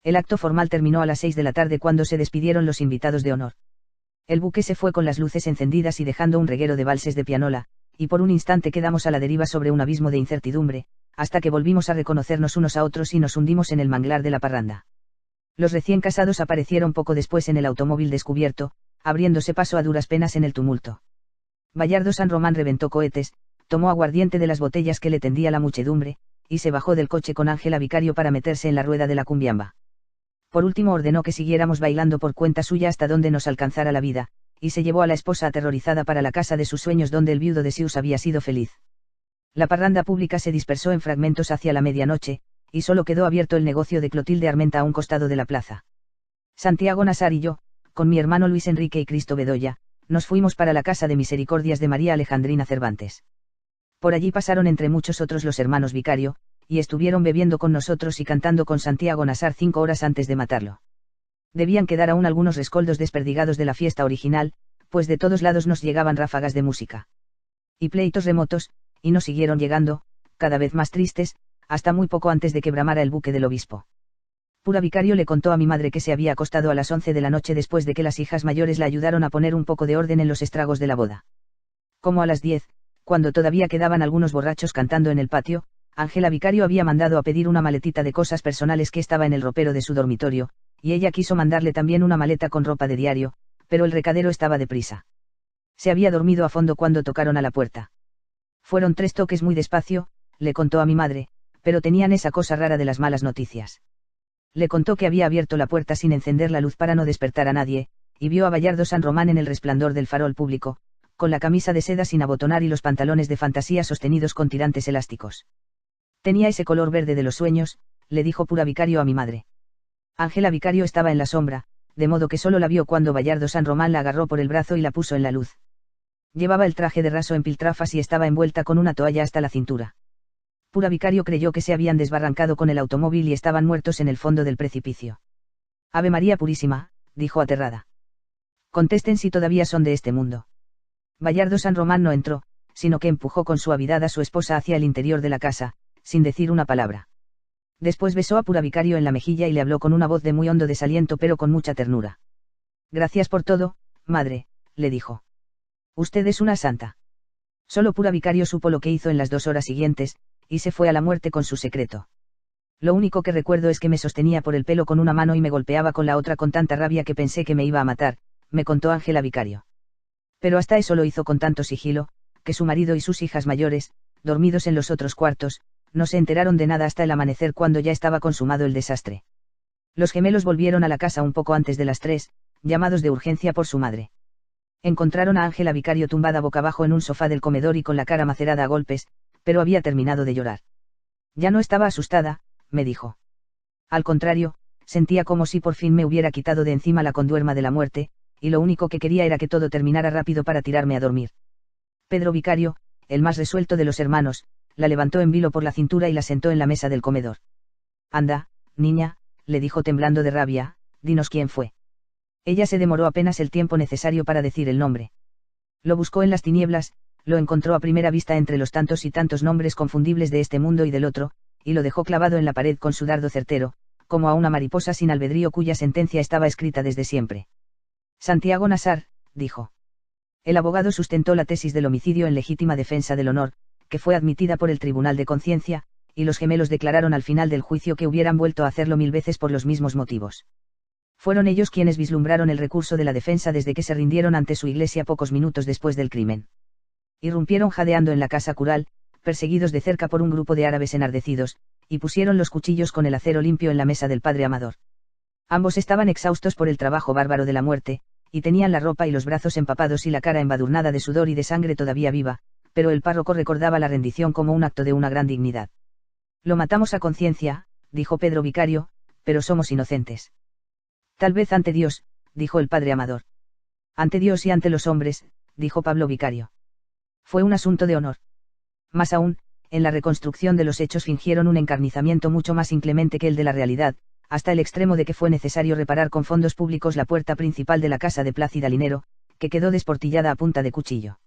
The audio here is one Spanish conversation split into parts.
El acto formal terminó a las 6 de la tarde cuando se despidieron los invitados de honor. El buque se fue con las luces encendidas y dejando un reguero de valses de pianola, y por un instante quedamos a la deriva sobre un abismo de incertidumbre, hasta que volvimos a reconocernos unos a otros y nos hundimos en el manglar de la parranda. Los recién casados aparecieron poco después en el automóvil descubierto, abriéndose paso a duras penas en el tumulto. Bayardo San Román reventó cohetes, tomó aguardiente de las botellas que le tendía la muchedumbre, y se bajó del coche con Ángela Vicario para meterse en la rueda de la cumbiamba. Por último ordenó que siguiéramos bailando por cuenta suya hasta donde nos alcanzara la vida, y se llevó a la esposa aterrorizada para la casa de sus sueños donde el viudo de Sius había sido feliz. La parranda pública se dispersó en fragmentos hacia la medianoche, y solo quedó abierto el negocio de Clotilde Armenta a un costado de la plaza. Santiago Nasar y yo, con mi hermano Luis Enrique y Cristo Bedoya, nos fuimos para la casa de misericordias de María Alejandrina Cervantes. Por allí pasaron entre muchos otros los hermanos Vicario, y estuvieron bebiendo con nosotros y cantando con Santiago Nasar 5 horas antes de matarlo. Debían quedar aún algunos rescoldos desperdigados de la fiesta original, pues de todos lados nos llegaban ráfagas de música. Y pleitos remotos, y nos siguieron llegando, cada vez más tristes, hasta muy poco antes de que bramara el buque del obispo. Pura Vicario le contó a mi madre que se había acostado a las 11 de la noche después de que las hijas mayores la ayudaron a poner un poco de orden en los estragos de la boda. Como a las 10, cuando todavía quedaban algunos borrachos cantando en el patio, Ángela Vicario había mandado a pedir una maletita de cosas personales que estaba en el ropero de su dormitorio, y ella quiso mandarle también una maleta con ropa de diario, pero el recadero estaba deprisa. Se había dormido a fondo cuando tocaron a la puerta. Fueron 3 toques muy despacio, le contó a mi madre, pero tenían esa cosa rara de las malas noticias. Le contó que había abierto la puerta sin encender la luz para no despertar a nadie, y vio a Bayardo San Román en el resplandor del farol público, con la camisa de seda sin abotonar y los pantalones de fantasía sostenidos con tirantes elásticos. Tenía ese color verde de los sueños, le dijo Pura Vicario a mi madre. Ángela Vicario estaba en la sombra, de modo que solo la vio cuando Bayardo San Román la agarró por el brazo y la puso en la luz. Llevaba el traje de raso en piltrafas y estaba envuelta con una toalla hasta la cintura. Pura Vicario creyó que se habían desbarrancado con el automóvil y estaban muertos en el fondo del precipicio. Ave María Purísima, dijo aterrada. Contesten si todavía son de este mundo. Bayardo San Román no entró, sino que empujó con suavidad a su esposa hacia el interior de la casa, sin decir una palabra. Después besó a Pura Vicario en la mejilla y le habló con una voz de muy hondo desaliento pero con mucha ternura. Gracias por todo, madre, le dijo. Usted es una santa. Solo Pura Vicario supo lo que hizo en las 2 horas siguientes, y se fue a la muerte con su secreto. Lo único que recuerdo es que me sostenía por el pelo con una mano y me golpeaba con la otra con tanta rabia que pensé que me iba a matar, me contó Ángela Vicario. Pero hasta eso lo hizo con tanto sigilo, que su marido y sus hijas mayores, dormidos en los otros cuartos, no se enteraron de nada hasta el amanecer cuando ya estaba consumado el desastre. Los gemelos volvieron a la casa un poco antes de las 3, llamados de urgencia por su madre. Encontraron a Ángela Vicario tumbada boca abajo en un sofá del comedor y con la cara macerada a golpes, pero había terminado de llorar. Ya no estaba asustada, me dijo. Al contrario, sentía como si por fin me hubiera quitado de encima la conduerma de la muerte, y lo único que quería era que todo terminara rápido para tirarme a dormir. Pedro Vicario, el más resuelto de los hermanos, la levantó en vilo por la cintura y la sentó en la mesa del comedor. Anda, niña, le dijo temblando de rabia, dinos quién fue. Ella se demoró apenas el tiempo necesario para decir el nombre. Lo buscó en las tinieblas, lo encontró a primera vista entre los tantos y tantos nombres confundibles de este mundo y del otro, y lo dejó clavado en la pared con su dardo certero, como a una mariposa sin albedrío cuya sentencia estaba escrita desde siempre. Santiago Nasar, dijo. El abogado sustentó la tesis del homicidio en legítima defensa del honor, que fue admitida por el Tribunal de Conciencia, y los gemelos declararon al final del juicio que hubieran vuelto a hacerlo 1000 veces por los mismos motivos. Fueron ellos quienes vislumbraron el recurso de la defensa desde que se rindieron ante su iglesia pocos minutos después del crimen. Irrumpieron jadeando en la casa cural, perseguidos de cerca por un grupo de árabes enardecidos, y pusieron los cuchillos con el acero limpio en la mesa del padre Amador. Ambos estaban exhaustos por el trabajo bárbaro de la muerte, y tenían la ropa y los brazos empapados y la cara embadurnada de sudor y de sangre todavía viva, pero el párroco recordaba la rendición como un acto de una gran dignidad. Lo matamos a conciencia, dijo Pedro Vicario, pero somos inocentes. Tal vez ante Dios, dijo el padre Amador. Ante Dios y ante los hombres, dijo Pablo Vicario. Fue un asunto de honor. Más aún, en la reconstrucción de los hechos fingieron un encarnizamiento mucho más inclemente que el de la realidad, hasta el extremo de que fue necesario reparar con fondos públicos la puerta principal de la casa de Plácida Linero, que quedó desportillada a punta de cuchillo.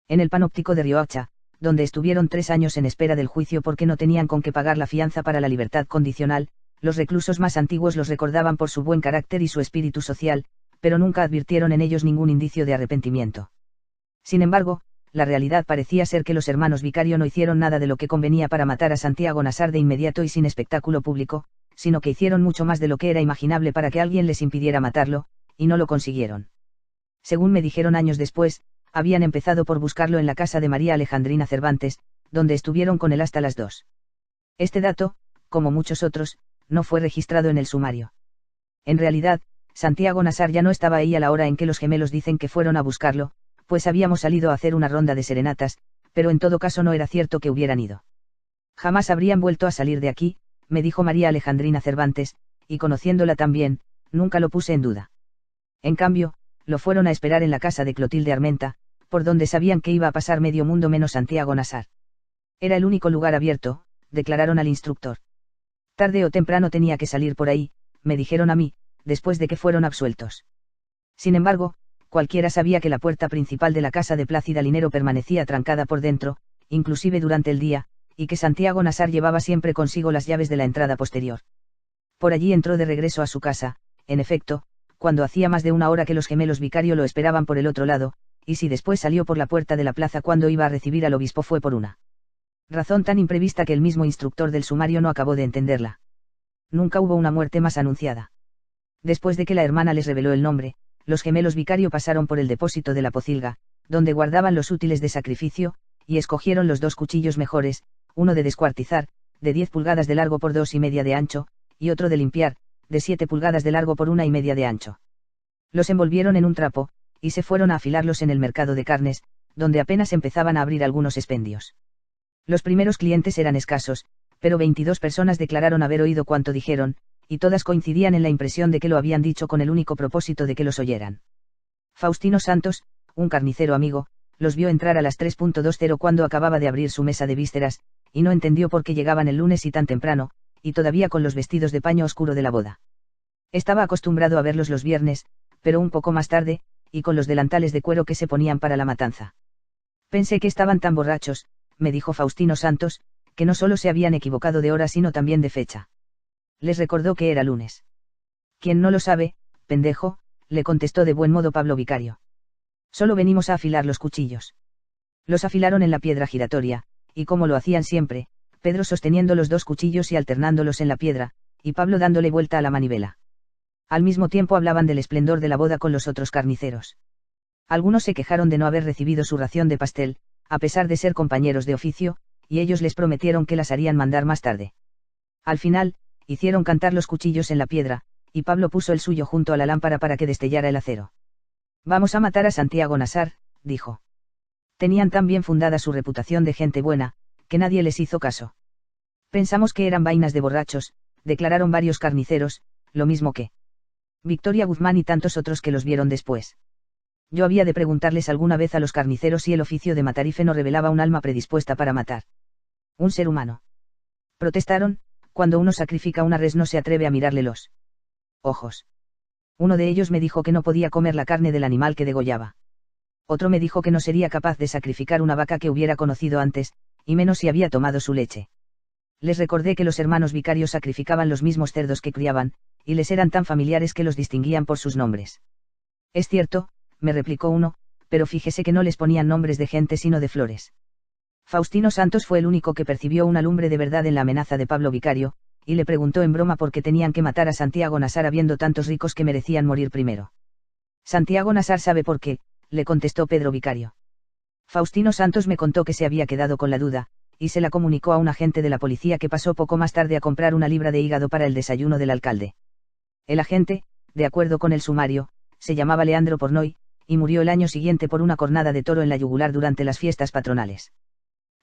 En el panóptico de Riohacha, donde estuvieron 3 años en espera del juicio porque no tenían con qué pagar la fianza para la libertad condicional, Los reclusos más antiguos los recordaban por su buen carácter y su espíritu social, pero nunca advirtieron en ellos ningún indicio de arrepentimiento. Sin embargo, la realidad parecía ser que los hermanos Vicario no hicieron nada de lo que convenía para matar a Santiago Nassar de inmediato y sin espectáculo público, sino que hicieron mucho más de lo que era imaginable para que alguien les impidiera matarlo, y no lo consiguieron. Según me dijeron años después, habían empezado por buscarlo en la casa de María Alejandrina Cervantes, donde estuvieron con él hasta las 2. Este dato, como muchos otros, no fue registrado en el sumario. En realidad, Santiago Nassar ya no estaba ahí a la hora en que los gemelos dicen que fueron a buscarlo, pues habíamos salido a hacer una ronda de serenatas, pero en todo caso no era cierto que hubieran ido. Jamás habrían vuelto a salir de aquí, me dijo María Alejandrina Cervantes, y conociéndola también, nunca lo puse en duda. En cambio, lo fueron a esperar en la casa de Clotilde Armenta, por donde sabían que iba a pasar medio mundo menos Santiago Nassar. Era el único lugar abierto, declararon al instructor. Tarde o temprano tenía que salir por ahí, me dijeron a mí, después de que fueron absueltos. Sin embargo, cualquiera sabía que la puerta principal de la casa de Plácida Linero permanecía trancada por dentro, inclusive durante el día, y que Santiago Nassar llevaba siempre consigo las llaves de la entrada posterior. Por allí entró de regreso a su casa, en efecto, cuando hacía más de una hora que los gemelos Vicario lo esperaban por el otro lado, y si después salió por la puerta de la plaza cuando iba a recibir al obispo fue por una razón tan imprevista que el mismo instructor del sumario no acabó de entenderla. Nunca hubo una muerte más anunciada. Después de que la hermana les reveló el nombre, los gemelos Vicario pasaron por el depósito de la pocilga, donde guardaban los útiles de sacrificio, y escogieron los 2 cuchillos mejores, uno de descuartizar, de 10 pulgadas de largo por 2,5 de ancho, y otro de limpiar, de 7 pulgadas de largo por 1,5 de ancho. Los envolvieron en un trapo, y se fueron a afilarlos en el mercado de carnes, donde apenas empezaban a abrir algunos expendios. Los primeros clientes eran escasos, pero 22 personas declararon haber oído cuanto dijeron, y todas coincidían en la impresión de que lo habían dicho con el único propósito de que los oyeran. Faustino Santos, un carnicero amigo, los vio entrar a las 3:20 cuando acababa de abrir su mesa de vísceras, y no entendió por qué llegaban el lunes y tan temprano, y todavía con los vestidos de paño oscuro de la boda. Estaba acostumbrado a verlos los viernes, pero un poco más tarde, y con los delantales de cuero que se ponían para la matanza. Pensé que estaban tan borrachos, me dijo Faustino Santos, que no solo se habían equivocado de hora sino también de fecha. Les recordó que era lunes. ¿Quién no lo sabe, pendejo?, le contestó de buen modo Pablo Vicario. Solo venimos a afilar los cuchillos. Los afilaron en la piedra giratoria, y como lo hacían siempre, Pedro sosteniendo los 2 cuchillos y alternándolos en la piedra, y Pablo dándole vuelta a la manivela. Al mismo tiempo hablaban del esplendor de la boda con los otros carniceros. Algunos se quejaron de no haber recibido su ración de pastel, a pesar de ser compañeros de oficio, y ellos les prometieron que las harían mandar más tarde. Al final, hicieron cantar los cuchillos en la piedra, y Pablo puso el suyo junto a la lámpara para que destellara el acero. Vamos a matar a Santiago Nassar, dijo. Tenían tan bien fundada su reputación de gente buena, que nadie les hizo caso. Pensamos que eran vainas de borrachos, declararon varios carniceros, lo mismo que Victoria Guzmán y tantos otros que los vieron después. Yo había de preguntarles alguna vez a los carniceros si el oficio de matarife no revelaba un alma predispuesta para matar un ser humano. Protestaron, cuando uno sacrifica una res no se atreve a mirarle los ojos. Uno de ellos me dijo que no podía comer la carne del animal que degollaba. Otro me dijo que no sería capaz de sacrificar una vaca que hubiera conocido antes, y menos si había tomado su leche. Les recordé que los hermanos Vicarios sacrificaban los mismos cerdos que criaban, y les eran tan familiares que los distinguían por sus nombres. Es cierto, me replicó uno, pero fíjese que no les ponían nombres de gente sino de flores. Faustino Santos fue el único que percibió una lumbre de verdad en la amenaza de Pablo Vicario, y le preguntó en broma por qué tenían que matar a Santiago Nassar habiendo tantos ricos que merecían morir primero. Santiago Nassar sabe por qué, le contestó Pedro Vicario. Faustino Santos me contó que se había quedado con la duda, y se la comunicó a un agente de la policía que pasó poco más tarde a comprar una libra de hígado para el desayuno del alcalde. El agente, de acuerdo con el sumario, se llamaba Leandro Pornoy, y murió el año siguiente por una cornada de toro en la yugular durante las fiestas patronales.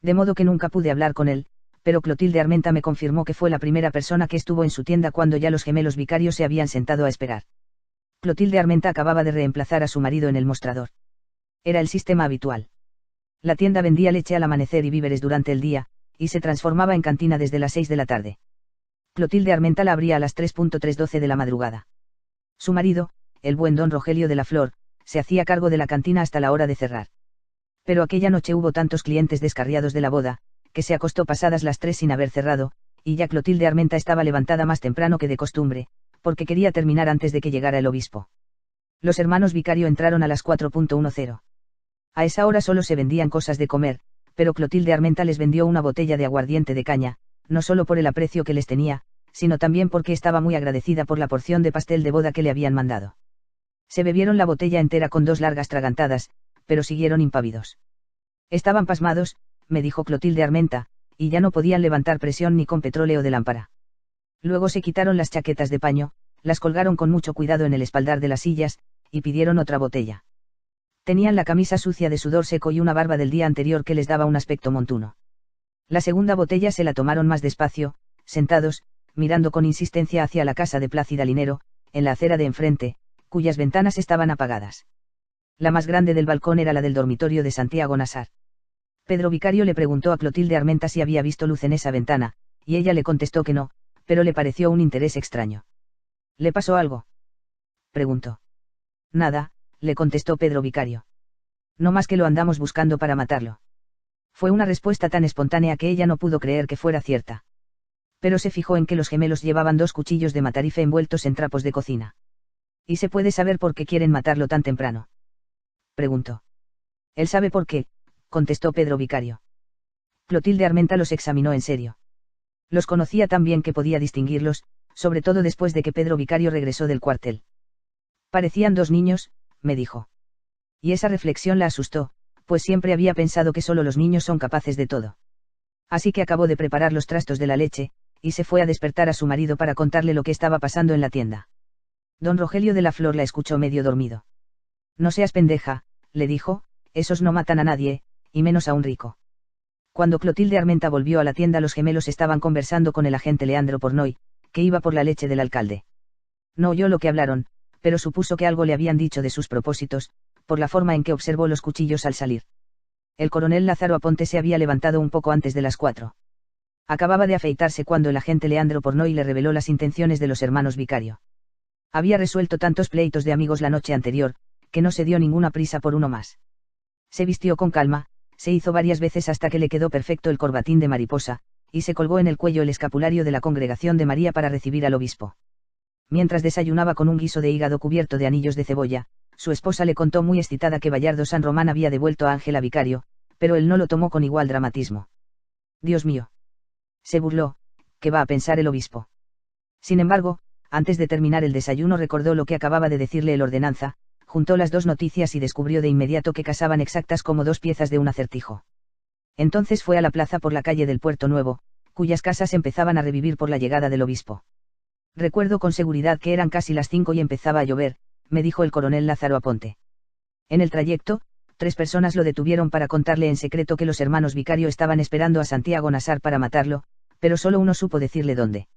De modo que nunca pude hablar con él, pero Clotilde Armenta me confirmó que fue la primera persona que estuvo en su tienda cuando ya los gemelos Vicarios se habían sentado a esperar. Clotilde Armenta acababa de reemplazar a su marido en el mostrador. Era el sistema habitual. La tienda vendía leche al amanecer y víveres durante el día, y se transformaba en cantina desde las 6 de la tarde. Clotilde Armenta la abría a las 3:12 de la madrugada. Su marido, el buen don Rogelio de la Flor, se hacía cargo de la cantina hasta la hora de cerrar. Pero aquella noche hubo tantos clientes descarriados de la boda, que se acostó pasadas las 3 sin haber cerrado, y ya Clotilde Armenta estaba levantada más temprano que de costumbre, porque quería terminar antes de que llegara el obispo. Los hermanos Vicario entraron a las 4:10. A esa hora solo se vendían cosas de comer, pero Clotilde Armenta les vendió una botella de aguardiente de caña, no solo por el aprecio que les tenía, sino también porque estaba muy agradecida por la porción de pastel de boda que le habían mandado. Se bebieron la botella entera con 2 largas tragantadas, pero siguieron impávidos. Estaban pasmados, me dijo Clotilde Armenta, y ya no podían levantar presión ni con petróleo de lámpara. Luego se quitaron las chaquetas de paño, las colgaron con mucho cuidado en el espaldar de las sillas, y pidieron otra botella. Tenían la camisa sucia de sudor seco y una barba del día anterior que les daba un aspecto montuno. La segunda botella se la tomaron más despacio, sentados, mirando con insistencia hacia la casa de Plácida Linero, en la acera de enfrente, cuyas ventanas estaban apagadas. La más grande del balcón era la del dormitorio de Santiago Nassar. Pedro Vicario le preguntó a Clotilde Armenta si había visto luz en esa ventana, y ella le contestó que no, pero le pareció un interés extraño. ¿Le pasó algo?, preguntó. Nada, le contestó Pedro Vicario. No más que lo andamos buscando para matarlo. Fue una respuesta tan espontánea que ella no pudo creer que fuera cierta. Pero se fijó en que los gemelos llevaban 2 cuchillos de matarife envueltos en trapos de cocina. ¿Y se puede saber por qué quieren matarlo tan temprano?, preguntó. Él sabe por qué, contestó Pedro Vicario. Clotilde Armenta los examinó en serio. Los conocía tan bien que podía distinguirlos, sobre todo después de que Pedro Vicario regresó del cuartel. Parecían 2 niños, me dijo. Y esa reflexión la asustó, pues siempre había pensado que solo los niños son capaces de todo. Así que acabó de preparar los trastos de la leche, y se fue a despertar a su marido para contarle lo que estaba pasando en la tienda. Don Rogelio de la Flor la escuchó medio dormido. No seas pendeja, le dijo, esos no matan a nadie, y menos a un rico. Cuando Clotilde Armenta volvió a la tienda, los gemelos estaban conversando con el agente Leandro Pornoy, que iba por la leche del alcalde. No oyó lo que hablaron, pero supuso que algo le habían dicho de sus propósitos, por la forma en que observó los cuchillos al salir. El coronel Lázaro Aponte se había levantado un poco antes de las 4. Acababa de afeitarse cuando el agente Leandro Pornoy le reveló las intenciones de los hermanos Vicario. Había resuelto tantos pleitos de amigos la noche anterior, que no se dio ninguna prisa por uno más. Se vistió con calma, se hizo varias veces hasta que le quedó perfecto el corbatín de mariposa, y se colgó en el cuello el escapulario de la Congregación de María para recibir al obispo. Mientras desayunaba con un guiso de hígado cubierto de anillos de cebolla, su esposa le contó muy excitada que Bayardo San Román había devuelto a Ángela Vicario, pero él no lo tomó con igual dramatismo. Dios mío, se burló, ¿qué va a pensar el obispo? Sin embargo, antes de terminar el desayuno recordó lo que acababa de decirle el ordenanza, juntó las 2 noticias y descubrió de inmediato que casaban exactas como 2 piezas de un acertijo. Entonces fue a la plaza por la calle del Puerto Nuevo, cuyas casas empezaban a revivir por la llegada del obispo. Recuerdo con seguridad que eran casi las 5 y empezaba a llover, me dijo el coronel Lázaro Aponte. En el trayecto, 3 personas lo detuvieron para contarle en secreto que los hermanos Vicario estaban esperando a Santiago Nassar para matarlo, pero solo uno supo decirle dónde.